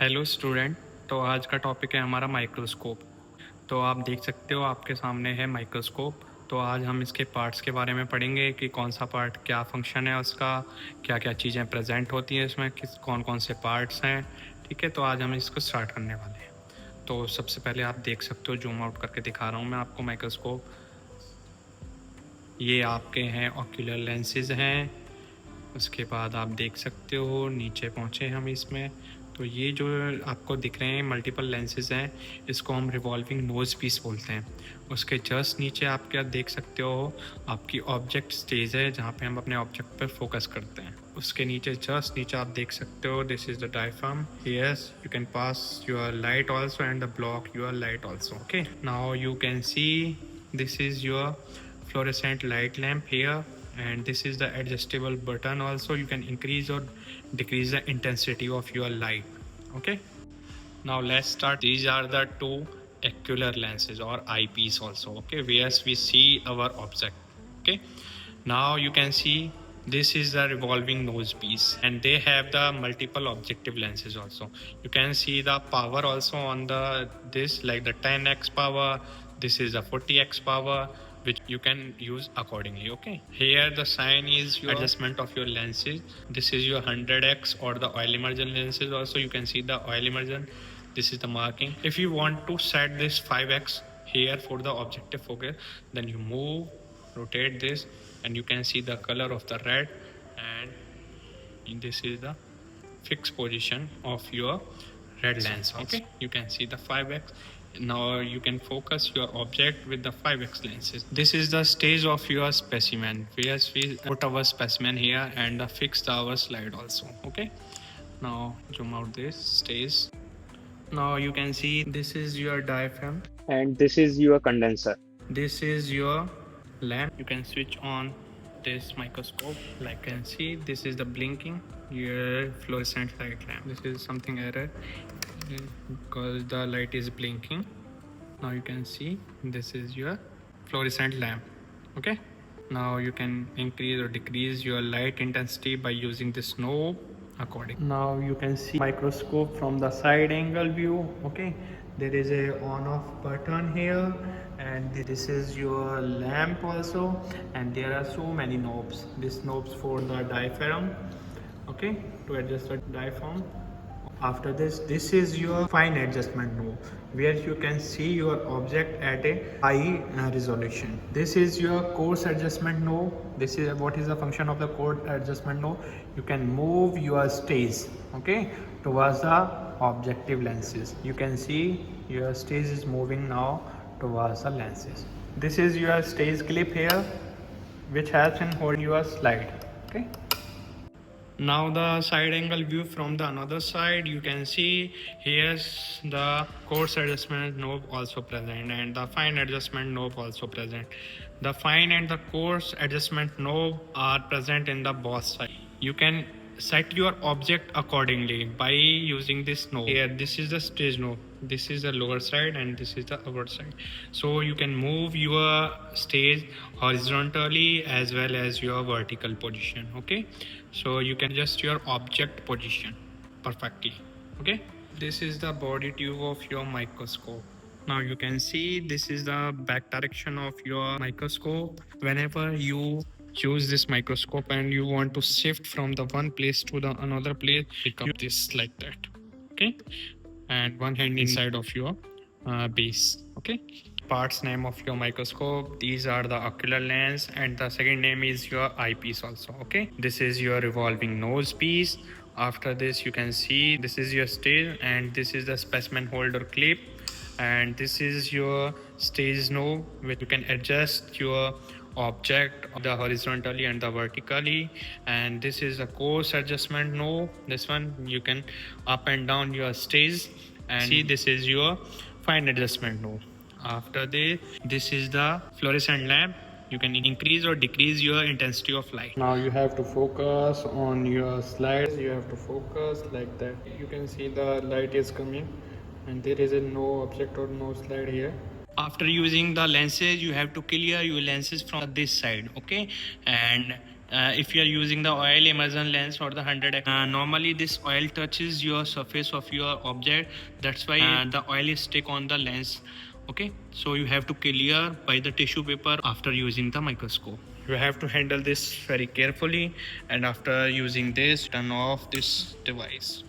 Hello student. तो आज का टॉपिक है हमारा माइक्रोस्कोप। तो आप देख सकते हो आपके सामने है माइक्रोस्कोप। तो आज हम इसके पार्ट्स के बारे में पढ़ेंगे कि कौन सा पार्ट क्या फंक्शन है उसका, क्या क्या चीज़ें प्रेजेंट होती हैं इसमें, किस कौन कौन से पार्ट्स हैं। ठीक है, तो आज हम इसको स्टार्ट करने वाले हैं। तो सबसे पहले आप देख सकते हो, जूम आउट करके दिखा रहा हूँ मैं आपको माइक्रोस्कोप। ये आपके हैं ऑक्यूलर लेंसेज हैं। उसके बाद आप देख सकते हो नीचे पहुँचे हम इसमें। तो ये जो आपको दिख रहे हैं मल्टीपल लेंसेज हैं, इसको हम रिवॉल्विंग नोज पीस बोलते हैं। उसके जस्ट नीचे आप क्या देख सकते हो, आपकी ऑब्जेक्ट स्टेज है जहाँ पे हम अपने ऑब्जेक्ट पर फोकस करते हैं। उसके नीचे जस्ट नीचे आप देख सकते हो, this is the diaphragm. Yes, you can pass your light also and the block your light also. Okay, now you can see this is your fluorescent light lamp here, and this is the adjustable button. Also you can increase or decrease the intensity of your light. Okay, now let's start. These are the two ocular lenses or eyepiece also. Okay, where we see our object. Okay, now you can see this is the revolving nose piece, and they have the multiple objective lenses also. You can see the power also on the this, like the 10x power. This is the 40x power, which you can use accordingly. Okay, here the sign is your adjustment of your lenses. This is your 100x or the oil immersion lenses. Also you can see the oil immersion. This is the marking. If you want to set this 5x here for the objective focus, then you move, rotate this, and you can see the color of the red, and this is the fixed position of your red lens. Okay, you can see the 5x. Now you can focus your object with the 5x lenses. This is the stage of your specimen, where we put our specimen here and fix our slide also. Okay, now zoom out this stage. Now you can see this is your diaphragm, and this is your condenser. this is your lamp. You can switch on this microscope. Like you can see, this is the blinking your fluorescent light lamp. This is something error because the light is blinking. Now you can see this is your fluorescent lamp. Okay, now you can increase or decrease your light intensity by using this knob according. Now you can see microscope from the side angle view. Okay, there is a on off button here, and this is your lamp also, and there are so many knobs. This knobs for the diaphragm. Okay, to adjust the diaphragm. After this is your fine adjustment knob, where you can see your object at a high resolution. This is your coarse adjustment knob. This is what is the function of the coarse adjustment knob. You can move your stage, okay, towards the objective lenses. You can see your stage is moving now towards the lenses. This is your stage clip here, which helps in holding your slide. Okay, now the side angle view from the another side. You can see here's the coarse adjustment knob also present, and the fine adjustment knob also present. The fine and the coarse adjustment knob are present in the both side. You can set your object accordingly by using this knob. Here this is the stage knob, this is the lower side, and this is the upper side. So you can move your stage horizontally as well as your vertical position. Okay, so you can adjust your object position perfectly. Okay, this is the body tube of your microscope. Now you can see this is the back direction of your microscope. Whenever you use this microscope and you want to shift from the one place to the another place, pick up this like that. Okay, and one hand inside of your base. Okay, parts name of your microscope, these are the ocular lens, and the second name is your eyepiece also. Okay, this is your revolving nose piece. After this you can see this is your stage, and this is the specimen holder clip, and this is your stage knob, where you can adjust your object the horizontally and the vertically. And this is a coarse adjustment knob. This one you can up and down your stage. And see, this is your fine adjustment knob. After this is the fluorescent lamp. You can increase or decrease your intensity of light. Now you have to focus on your slides. You have to focus like that. You can see the light is coming, and there is a no object or no slide here. After using the lenses, you have to clear your lenses from this side. Okay, and If you are using the oil immersion lens or the 100x, normally this oil touches your surface of your object. That's why the oil is stick on the lens. Okay, so you have to clear by the tissue paper after using the microscope. You have to handle this very carefully, and after using this, turn off this device.